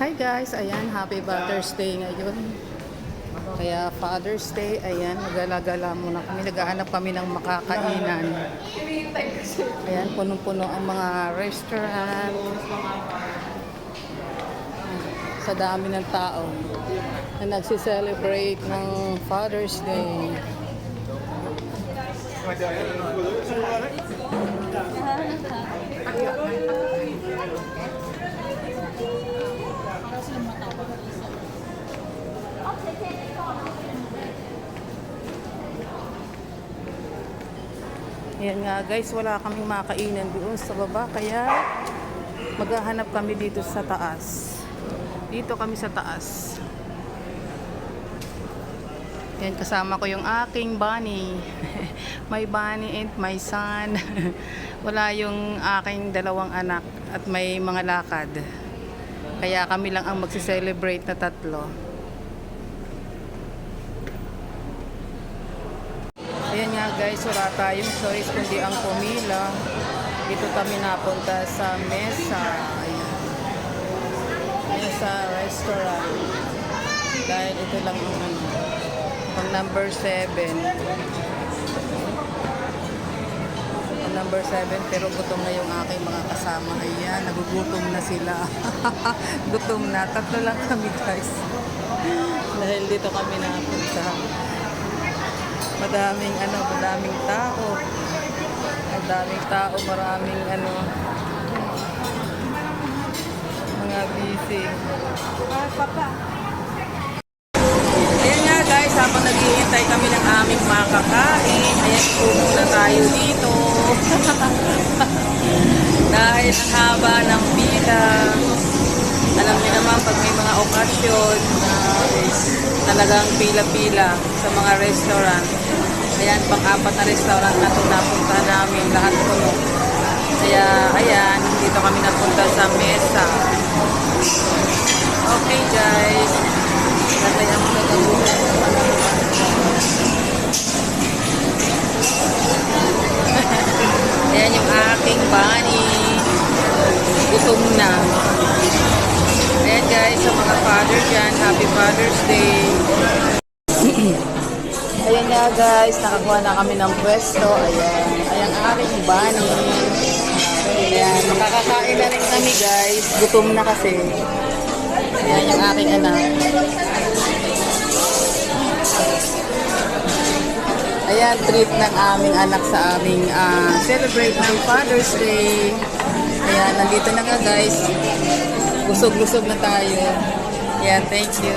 Hi guys, ayan, happy Father's Day ngayon. Kaya Father's Day, ayan, magala-gala muna kami. Naghahanap kami ng makakainan. Ayan, punong-puno ang mga restaurant. Sa dami ng tao na nagsiselebrate ng Father's Day. Ayan nga guys, wala kaming makainan doon sa baba, kaya maghahanap kami dito sa taas. Dito kami sa taas. Yan, kasama ko yung aking bunny. My bunny and my son. Wala yung aking dalawang anak at may mga lakad. Kaya kami lang ang magsi-celebrate na tatlo. Ayan nga guys, wala tayong choice kundi ang pumila. Dito kami napunta sa mesa. Ayan. Mesa restaurant. Dahil ito lang ang pang number 7. Pang number 7, pero gutom na yung aking mga kasama. Ayan, nagugutom na sila. Gutom na. Tatlo lang kami guys. Dahil dito kami napunta. Madaming tao. Madaming tao, maraming mga busy. Ayan nga guys, habang naghihintay kami ng aming makakain, ayan, puno na tayo dito. Dahil ang haba ng pila. Alam niyo naman, pag may mga okasyon, talagang pila-pila sa mga restaurant. Ayan, pang-apat na restaurant na ito napunta namin, lahat puno. Kaya, ayan, dito kami napunta sa mesa. Okay guys, natay ang nagagulat. Ayan yung aking bunny. Gutom na. Ayan guys, sa mga father dyan, happy Father's Day. Ayan nga guys, nakakuha na kami ng pwesto. Ayan, ayan aking bunny. Ayan, makakakain na rin kami guys. Gutom na kasi. Ayan yung aking anak. Ayan, treat ng aming anak sa aming celebrate ng Father's Day. Ayan, nandito na nga guys. Lusog-lusog na tayo. Ayan, thank you.